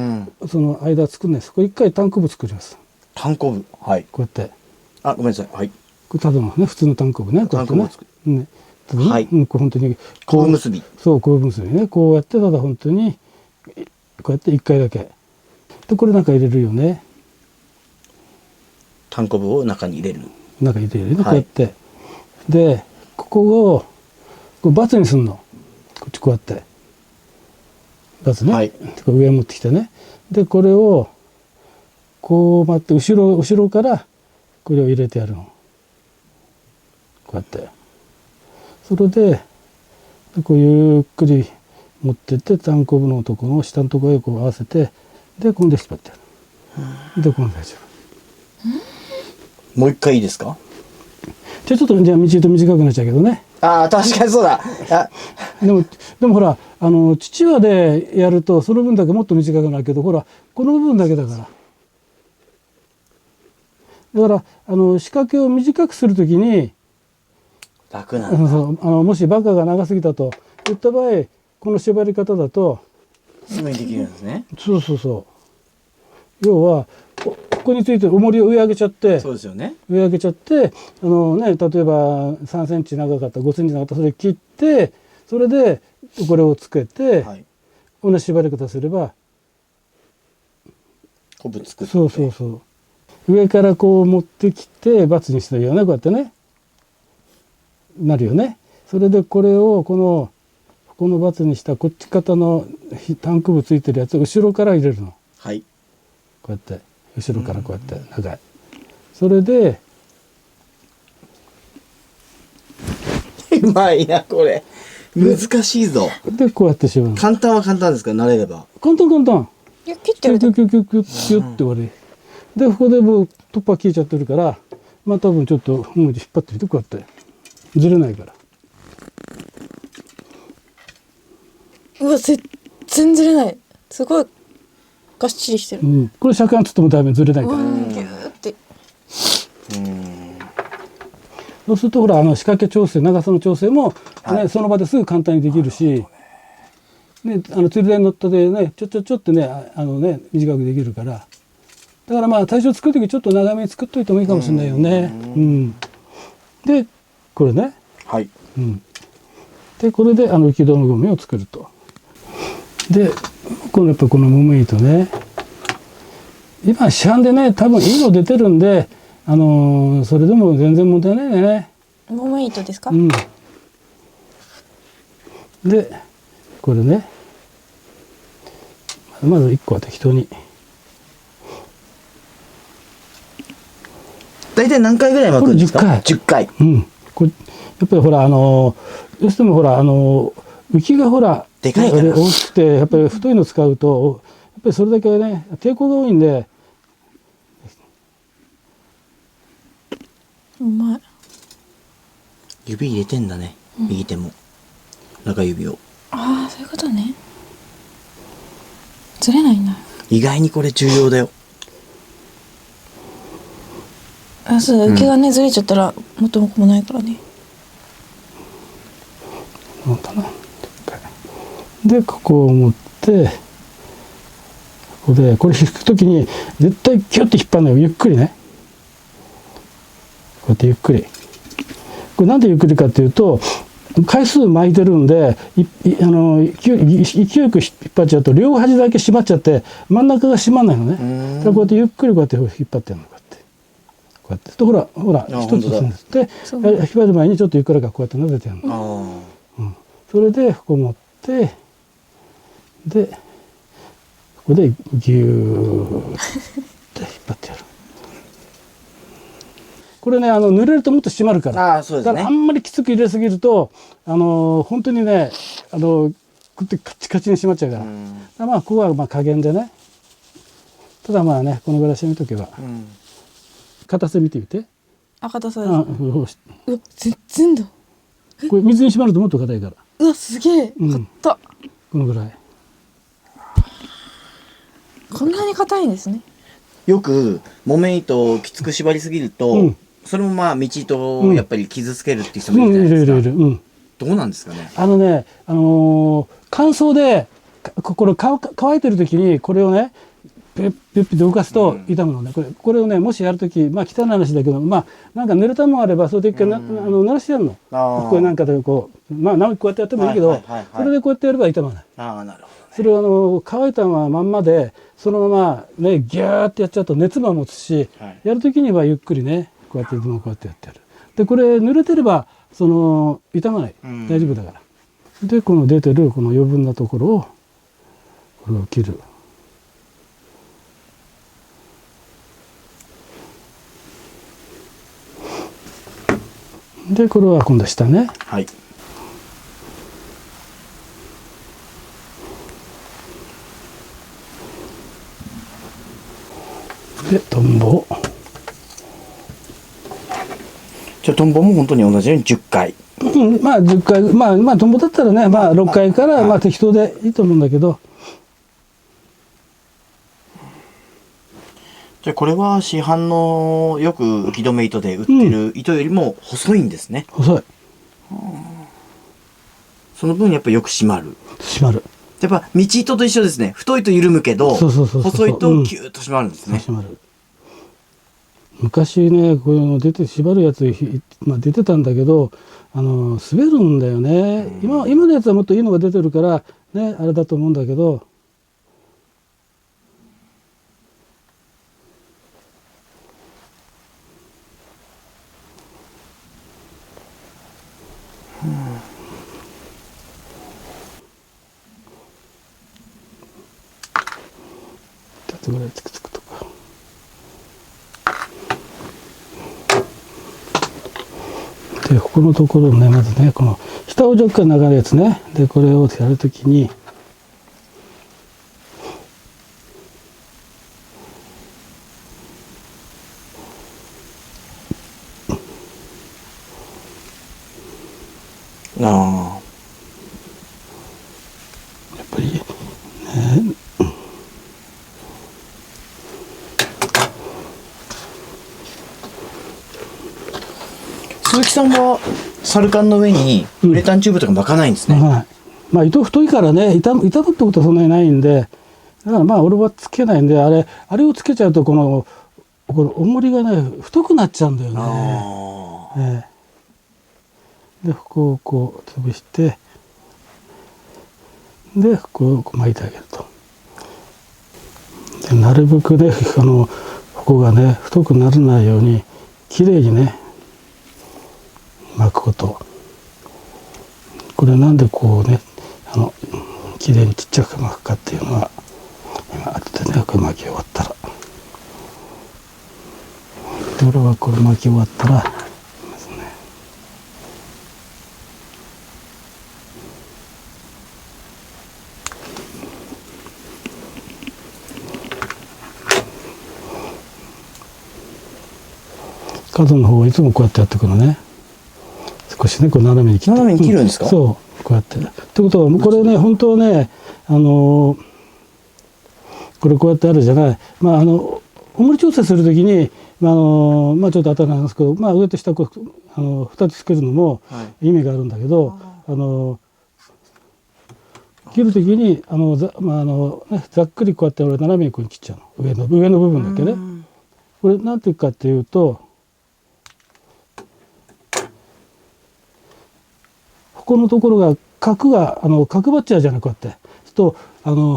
その間作んないです。これ一回単行部作ります。単行部。はい。こうやって。あ、ごめんなさい。はい。これただのね普通の単行部ね、こうやってね。ね、ただね、はいこう本当に昆布結び。そう昆布結びね、こうやってただ本当にこうやって1回だけでこれ中入れるよね。単行部を中に入れる。中入れるね、はいこうやってでここをこうバツにすんの、こっちこうやってバツね、はいこう上持ってきてね、でこれをこう待って後ろからこれを入れてやるの、こうやってそれでこうゆっくり持ってって単行部のところの下のところへこう合わせて、で今度引っ張ってやる、でこの大丈夫。もう一回いいですか？じゃあちょっとじゃあ道と短くなっちゃうけどね。ああ、確かにそうだ。あ、でもほら父親でやるとその分だけもっと短くなるけど、ほらこの部分だけだから。だから仕掛けを短くするときに楽なんだ。そうもしバカが長すぎたといった場合、この縛り方だとすぐにできるんですね。要はここについて重りを上上げちゃって、そうですよね。上上げちゃって例えば3センチ長かった5センチ長かったそれ切って、それでこれをつけて、はい。同じ縛り方すれば、昆布作って。そう上からこう持ってきてバツにしてるよね、こうやってねなるよね。それでこれをこのバツにしたこっち肩の単行部ついてるやつを後ろから入れるの、はい。こうやって後ろからこうやって長い、それでうまいな、これ。難しいぞ。でこうやって縛るの。簡単は簡単ですから、慣れれば。簡単いや切ってるキュッキュッキュッキュッキュッって終わりで、ここでもう突破消えちゃってるから、まあ多分ちょっともう引っ張ってみて、こうやってずれないから。うわ全然ずれない、すごいがっちりしてる、これ車間つってもダメ、ずれないから。ギューって。そうするとほら仕掛け調整、長さの調整も、ねその場ですぐ簡単にできるし、ね釣り台に乗ったでねちょってね短くできるから、だからまあ最初作る時ちょっと長めに作っといてもいいかもしれないよね。でこれね、はい。でこれで浮き戸のゴムを作ると。でやっぱこのモメ糸ね、今市販でね多分いいの出てるんで、それでも全然問題ないね。モメ糸ですか？でこれねまず1個は適当に。大体何回ぐらい巻くんですか？これ10回。これやっぱりほらどうしてもほら浮きがほらでかいから大きくてやっぱり太いの使うとやっぱりそれだけね抵抗が多いんで。うまい。指入れてんだね、右手も中指を。ああそういうことね。ずれないんだ。意外にこれ重要だよ。そう浮きがね、ずれちゃったら元も子もないからね。なんかな。でここを持ってここでこれ引くときに絶対キュッて引っ張るのよ、ゆっくりね。こうやってゆっくり。これなんでゆっくりかっていうと回数巻いてるんで勢いよく引っ張っちゃうと両端だけ締まっちゃって真ん中が締まんないのね。だからこうやってゆっくりこうやって引っ張ってやるの、こうやってほら一つするんです。で引っ張る前にちょっとゆっくりかこうやってなでてやるの。それでここ持ってでここでギューって引っ張ってやる。これね濡れるともっと締まるから。そうですね。だからあんまりきつく入れすぎると本当にねこうやってカチカチに締まっちゃうから。まあここはまあ加減でね。ただまあねこのぐらいしてみとけば。硬さ見てみて。硬さです。うわ全然だ。これ水に締まるともっと硬いから。うわすげえ硬っ。このぐらい。こんなに硬いんですね。よく木綿糸をきつく縛りすぎると、それもまあ道糸をやっぱり傷つけるっていう人もいるじゃないですか。いる。どうなんですかね。乾燥でこれ乾いてる時にこれをねピュッピュッ動かすと傷むのね。これをねもしやるとき、まあ汚い話だけど、まあなんか濡れたもんあればそれで一回濡らしてやるの。これなんかでこうまあこうやってやってもいいけど、それでこうやってやれば傷まない。ああ、なるほどね。それを乾いたままでそのままねギューってやっちゃうと熱も持つし、やるときにはゆっくりねこうやっていつもこうやってやってやる。でこれ濡れてればその傷まない、大丈夫だから。でこの出てるこの余分なところをこれを切る。でこれは今度下ね。はい。でトンボ。じゃあトンボも本当に同じように10回。まあ10回まあトンボだったらねまあ6回からまあ適当でいいと思うんだけど。じゃあこれは市販のよく浮き止め糸で売ってる糸よりも細いんですね。細い。その分やっぱよく締まる。締まる。やっぱ道糸と一緒ですね。太いと緩むけど、細いとキューッと締まるんですね。締まる。昔ねこういうの出て縛るやつ、まあ、出てたんだけど滑るんだよね。今のやつはもっといいのが出てるからねあれだと思うんだけど。2つぐらいつくとか。でここのところをねまずねこの下を若干流るやつね。でこれをやるときにああ。やっぱりね鈴木さんはサルカンの上にウレタンチューブとか巻かないんですね。はい。まあ糸太いからね傷むってことはそんなにないんで、だからまあ俺はつけないんであれをつけちゃうとこの重りがね太くなっちゃうんだよね。でここをこう潰してでここを巻いてあげると。でなるべくねここがね太くならないようにきれいにね巻くこと。これなんでこうねきれいにちっちゃく巻くかっていうのは今後でねこれ巻き終わったら俺はこれ巻き終わったらまずね角の方はいつもこうやってやっていくのね。少しねこう斜めに切って斜めに切るんですか？そうこうやってってことはこれね本当はねこれこうやってあるじゃない。まあ重り調整するときにまあちょっと頭なんですけど、まあ、上と下こう2つつけるのも意味があるんだけど、切るときにざっくりこうやって俺斜めにこう切っちゃうの上の部分だけね。これなんていうかっていうとここのところが角張っちゃうじゃないこうやって。そうすると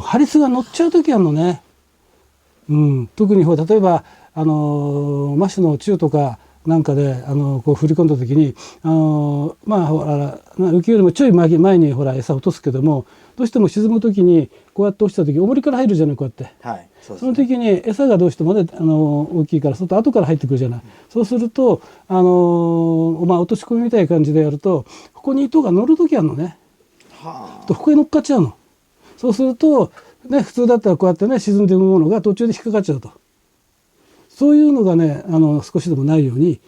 ハリスが乗っちゃう時あるのね。特に例えばマッシュの宙とかなんかでこう振り込んだ時にまあほら浮きよりもちょい前にほら餌を落とすけどもどうしても沈む時にこうやって落ちた時重りから入るじゃないこうやって。はい、そうですね。その時に餌がどうしてもね大きいから後から入ってくるじゃない。そうするとまあ落とし込みみたいな感じでやるとここに糸が乗る時あるのね。ここに乗っかっちゃうの。そうするとね普通だったらこうやってね沈んでいくものが途中で引っかかっちゃうと。そういうのがね少しでもないように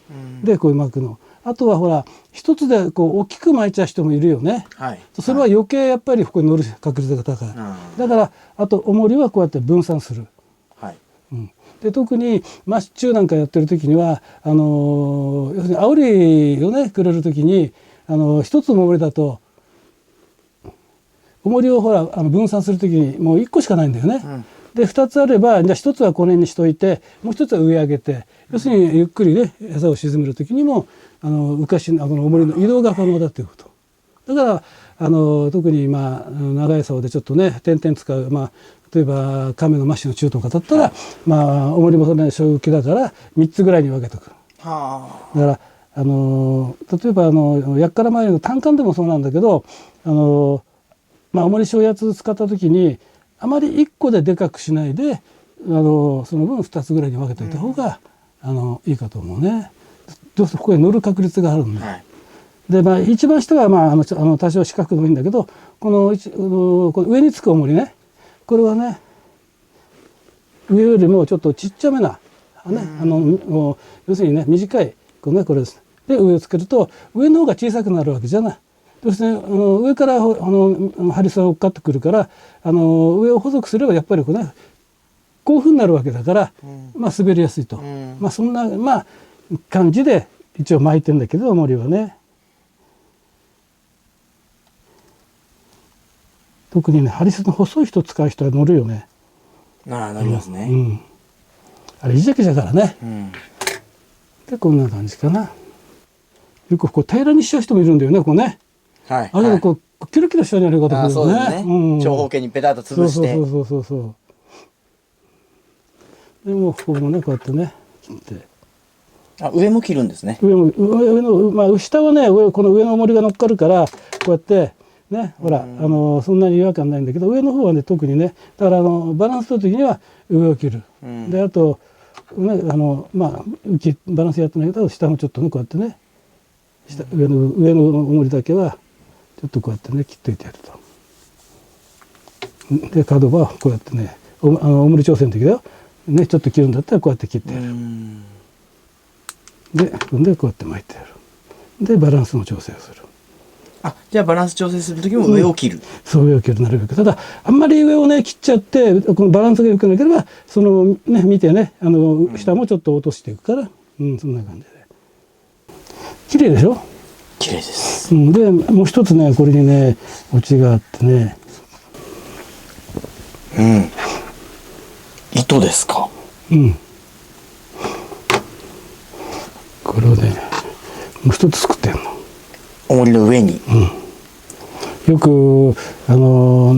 でこういう巻くの。あとはほら一つでこう大きく巻いちゃう人もいるよね。はい、それは余計やっぱりここに乗る確率が高い。だからあと重りはこうやって分散する。はい。で特にマッチューなんかやってる時には要するに煽りをねくれる時に一つの重りだと重りをほら分散する時にもう1個しかないんだよね。で2つあれば、じゃあ1つはこの辺にしといて、もう1つは上上げて、要するにゆっくりね餌を沈める時にも浮かし重りの移動が可能だということ。だから特に長い竿でちょっとね点々使う、例えば亀のマッシュの中とかだったら、重りもそんなに小受けだから3つぐらいに分けとく。だから例えばやっから周りの単管でもそうなんだけど重り小やつ使った時にあまり1個ででかくしないでその分2つぐらいに分けといた方が、いいかと思うね。どうするとここに乗る確率があるんで。で一番下は多少四角でもいいんだけどこの上につく重りね、これはね上よりもちょっとちっちゃめな、要するにね短いこれです。で上をつけると上の方が小さくなるわけじゃない。そして上からハリスが追っかってくるから上を細くすればやっぱりこういうふうになるわけだから、滑りやすいと、そんな感じで一応巻いてんだけど重りはね。特にねハリスの細い人使う人は乗るよね。乗りますね。あれいいじゃけだからね。でこんな感じかな。よくこう平らにしちゃう人もいるんだよねこうね。あれがこうキラキラしたんじゃないかと思うよね。長方形にペタッと潰して。そうでもここもねこうやってね切って。上も切るんですね。上の下はねこの上の重りが乗っかるからこうやってねほらそんなに違和感ないんだけど上の方はね特にねだからバランス取る時には上を切る。であとねバランスやってないけど下もちょっとねこうやってね上の重りだけはちょっとこうやってね切っといてやると。で角はこうやってね重り調整の時だよ、ね、ちょっと切るんだったらこうやって切ってやる。でこうやって巻いてやる。でバランスの調整をする。じゃあバランス調整する時も上を切る。そう上を切るなるべく。ただあんまり上をね切っちゃってこのバランスが良くなければそのね見てね下もちょっと落としていくから、そんな感じで綺麗でしょ。綺麗です。でもう一つねこれにねオチがあってね。糸ですか。これをねもう一つ作ってんの。重りの上に。よくな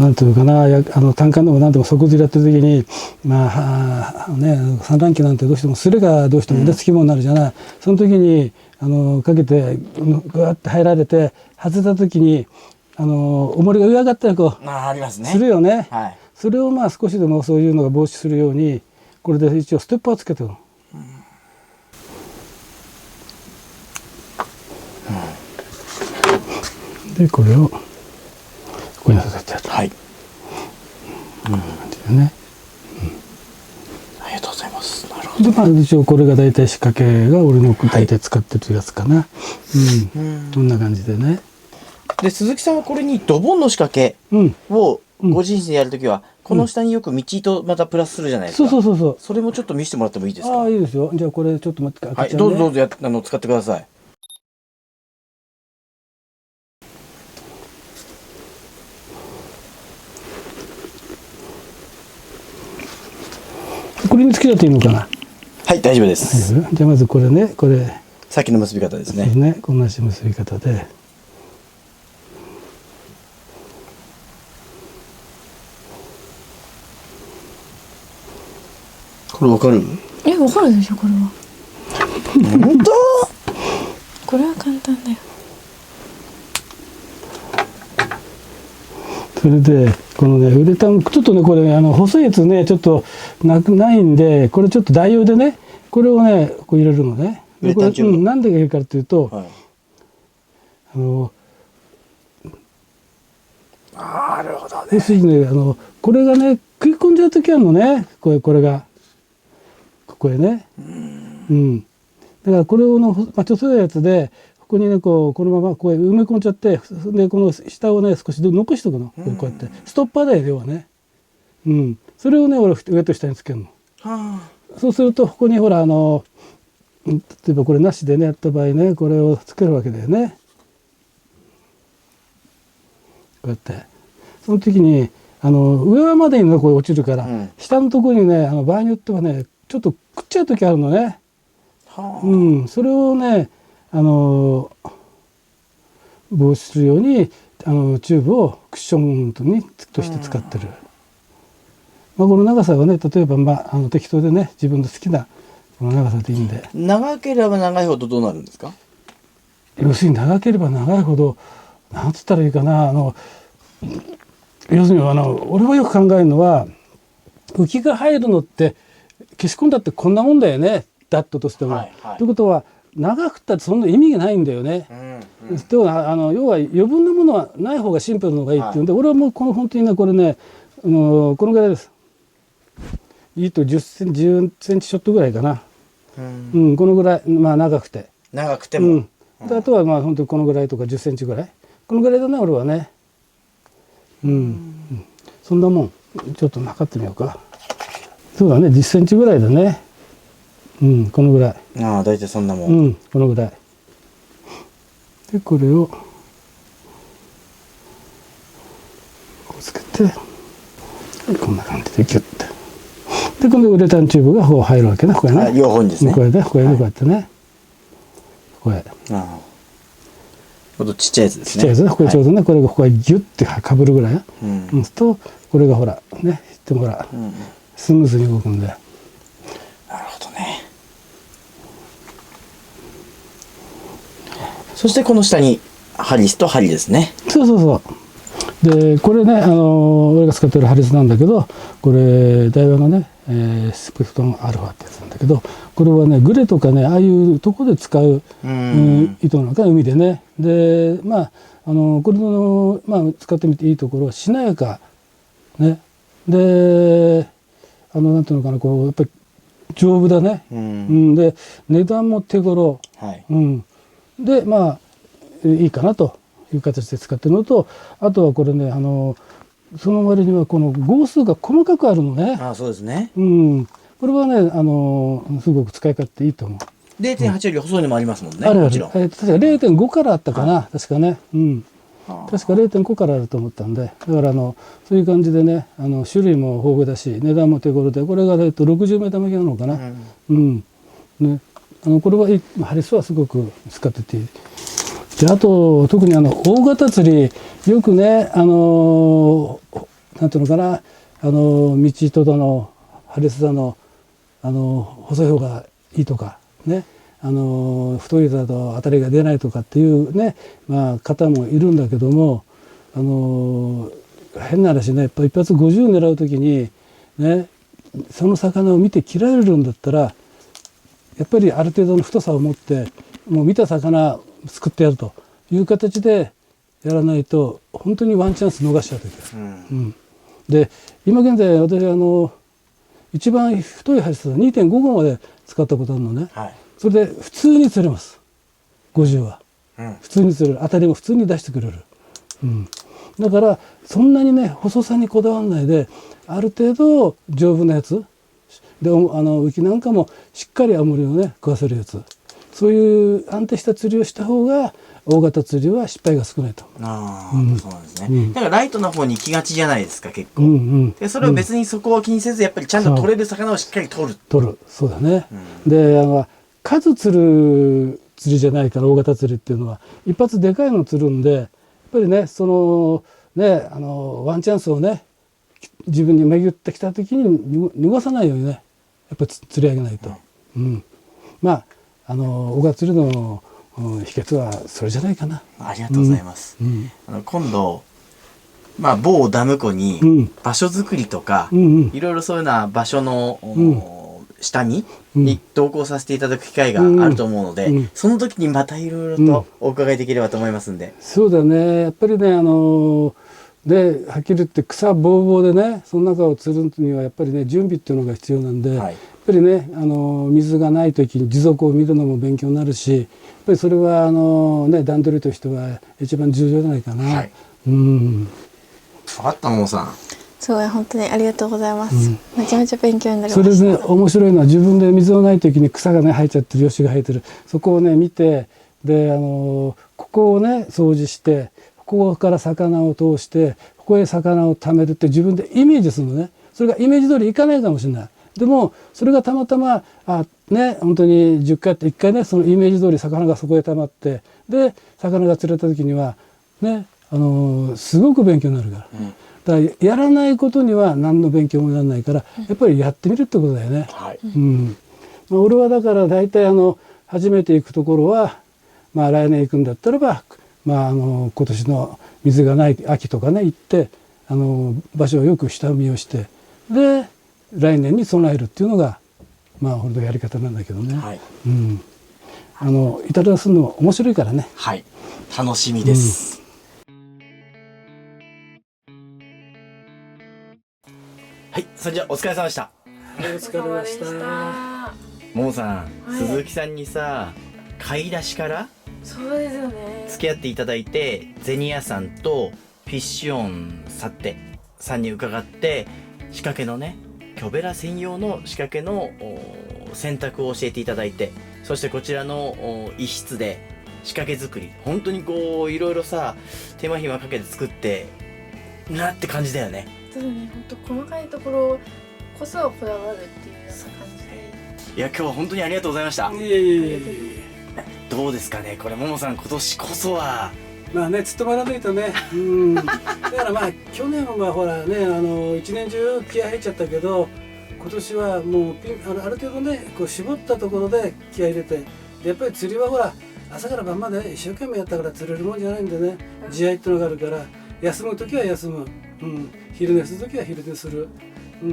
んていうかな単管でも何でも底釣りやってる時に産卵期なんてどうしてもスレがどうしてもつきものになるじゃない。その時にかけてグワッて入られて外れた時に重りが上上がったりこうありますね。するよね。それを少しでもそういうのが防止するようにこれで一応ステッパーつけてるの。でこれをここにさせてやる。こんな感じでね。ありがとうございます。なるほど。で一応これが大体仕掛けが俺の大体使ってるやつかな。こんな感じでね。で鈴木さんはこれにドボンの仕掛けをご自身でやるときはこの下によく道糸またプラスするじゃないですか。そう。それもちょっと見せてもらってもいいですか。いいですよ。じゃあこれちょっと待って開けちゃうね。どうぞ使ってください。これにつけちゃっていいのかな。はい大丈夫です。じゃあまずこれねさっきの結び方ですね。こんな結び方で。これわかる？わかるでしょこれは。本当？これは簡単だよ。それでこのねウレタンちょっとねこれ細いやつねちょっとないんでこれちょっと代用でねこれをねこう入れるのね。ウレタンチューブ。なんで入れるかっていうと、なるほどね。要するにねこれがね食い込んじゃう時あるのねこれがここへね。だからこれをちょっと細いやつでここにねこのままこう埋め込んじゃってでこの下をね少し残しとくのこうやってストッパーだよ要はね。それをね俺上と下につけるの。そうするとここにほら例えばこれなしでねやった場合ねこれをつけるわけだよね。こうやってその時に上までにねこう落ちるから、うん下のところにね場合によってはねちょっと食っちゃう時あるのね。はあ、うん、それをね防止するようにチューブをクッションとして使ってる。まあ、この長さはね例えば、適当でね自分の好きなこの長さでいいんで、長ければ長いほどどうなるんですか？要するに長ければ長いほどなんつったらいいかな要するに俺はよく考えるのは浮きが入るのって消し込んだってこんなもんだよねダットとしても。はいはいということは長くったってそんな意味がないんだよね。うんでは要は余分なものはない方がシンプルの方がいいっていうんで、俺はもうこの本当にねこれねこのぐらいです。いいと10センチ10センチちょっとぐらいかな。このぐらい長くて。長くても、であとは本当にこのぐらいとか10センチぐらいこのぐらいだね俺はね。そんなもんちょっと測ってみようか。そうだね10センチぐらいだね。このぐらい。ああ大体そんなもん、このぐらい。でこれをこうつけてこんな感じでギュッて。で今度ウレタンチューブがこう入るわけねこれね。両方にですね。これでこうやってね。これ。ああほどちっちゃいやつですね。ちっちゃいやつね。これちょうどね、これがここがギュッてかぶるぐらい。そうするとこれがほらね、でもほら、スムーズに動くんで。なるほどね。そしてこの下にハリスと針ですね。そうそうそう。でこれね俺が使ってるハリスなんだけど、これダイワのね、スプリフトンアルファってやつなんだけど、これはねグレとかねああいうとこで使う糸なんか海でね。でこれの使ってみていいところはしなやかね。でなんていうのかなこうやっぱり丈夫だね。で値段も手頃。でいいかなという形で使ってるのと、あとはこれねその割にはこの号数が細かくあるのね。そうですね。これはねすごく使い勝手いいと思う。0.8 より細いのもありますもんね。あるある。もちろん。確か 0.5 からあったかな、確かね。確か 0.5 からあると思ったんで、だからそういう感じでね種類も豊富だし値段も手頃で、これが60メーター向きなのかな。ね、これはいい、ハリスはすごく使ってていい。であと特に大型釣りよくねなんていうのかな道糸だのハリスだの細い方がいいとかね太いだと当たりが出ないとかっていうね方もいるんだけども変な話ねやっぱ一発50狙う時にねその魚を見て切られるんだったらやっぱりある程度の太さを持ってもう見た魚すくってやるという形でやらないと本当にワンチャンス逃しちゃう時が、で今現在私一番太いハリスは 2.5 号まで使ったことあるのね、それで普通に釣れます50は、普通に釣れる、当たりも普通に出してくれる、だからそんなにね細さにこだわらないである程度丈夫なやつで浮きなんかもしっかり網をね食わせるやつ、そういう安定した釣りをした方が大型釣りは失敗が少ないと。そうなんですね。だからライトの方に行きがちじゃないですか結構。でそれを別にそこを気にせずやっぱりちゃんと取れる魚をしっかり取る。そうだね。で数釣る釣りじゃないから大型釣りっていうのは一発でかいの釣るんでやっぱりねワンチャンスをね自分に巡ってきた時に逃さないようにねやっぱり釣り上げないと。大型釣りの秘訣はそれじゃないかな。ありがとうございます。今度某ダム湖に場所づくりとかいろいろそういうような場所の下に同行させていただく機会があると思うので、その時にまたいろいろとお伺いできればと思いますんで。そうだね。やっぱりねではっきり言って草ぼうぼうでねその中を釣るにはやっぱりね準備っていうのが必要なんで、やっぱりね水がない時に持続を見るのも勉強になるし、やっぱりそれは段取りとしては一番重要じゃないかな。分かったももさん。すごい本当にありがとうございます。めちゃめちゃ勉強になりました。それで、ね、面白いのは自分で水がない時に草がね生えちゃってる、吉が生えてる、そこをね見てでここをね掃除してここから魚を通してここへ魚を貯めるって自分でイメージするのね。それがイメージ通りいかないかもしれない。でもそれがたまたま本当に10回って1回ねそのイメージ通り魚がそこへ溜まってで魚が釣れた時にはねすごく勉強になるから。だからやらないことには何の勉強もならないからやっぱりやってみるってことだよね。俺はだから大体初めて行くところは来年行くんだったらば今年の水がない秋とかね行って場所をよく下見をしてで来年に備えるっていうのが本当やり方なんだけどね。いたずらするのも面白いからね。はい、楽しみです。はい、それじゃあお疲れ様でした。お疲れ様でした。ももさん、鈴木さんにさ買い出しからそうですよね付き合っていただいてゼニアさんとフィッシュオンサッテさんに伺って仕掛けのねキョベラ専用の仕掛けの選択を教えていただいてそしてこちらの一室で仕掛け作り本当にこういろいろさ手間暇かけて作ってなって感じだよね。そうね、本当細かいところこそこだわるっていうような感じで。いや今日は本当にありがとうございました。いえいえいえ。どうですかねこれももさん今年こそはつっとまらないとね。だから去年はほらね一年中気合入っちゃったけど今年はもうある程度ねこう絞ったところで気合入れてでやっぱり釣りはほら朝から晩まで一生懸命やったから釣れるもんじゃないんでね地合ってのがあるから休む時は休む、昼寝する時は昼寝する、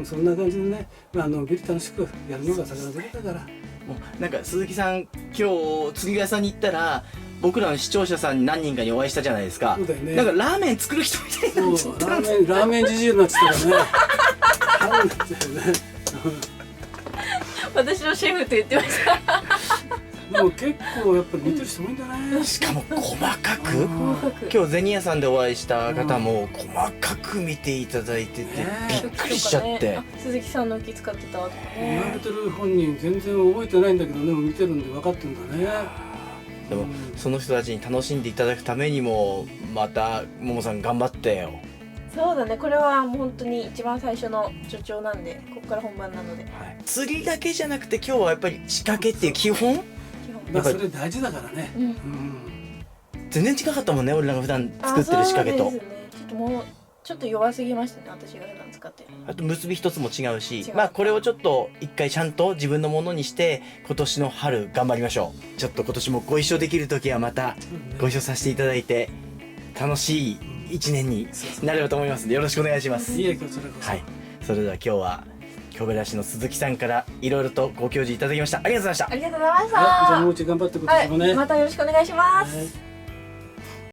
そんな感じでねのんびり楽しくやるのが魚釣りだから。もうなんか鈴木さん今日釣り屋さんに行ったら僕らの視聴者さんに何人かにお会いしたじゃないですか。そうだよね。なんかラーメン作る人みたいになっちゃった。ラーメンじじいになっちゃったよね。私のシェフって言ってました。でも結構やっぱり似てる人もいいんだね。しかも細かく今日ゼニアさんでお会いした方も細かく見ていただいててびっくりしちゃって、鈴木さんの木使ってたとかね。言われてる本人全然覚えてないんだけどでも見てるんで分かってるんだね。でもその人たちに楽しんでいただくためにもまたももさん頑張ってよ。そうだね、これはもう本当に一番最初の助長なんでここから本番なので、釣りだけじゃなくて今日はやっぱり仕掛けっていう基本それ大事だからね。全然違かったもんね俺らが普段作ってる仕掛けと。ちょっと弱すぎましたね私が普段使ってる。あと結び一つも違うしこれをちょっと一回ちゃんと自分のものにして今年の春頑張りましょう。ちょっと今年もご一緒できる時はまたご一緒させていただいて楽しい一年になればと思いますのでよろしくお願いします。いえこちらこそ。はい、それでは今日は京部らしの鈴木さんからいろいろとご教示いただきました。ありがとうございました。ありがとうございました。じゃあもう一度頑張ってくださいね。またよろしくお願いします。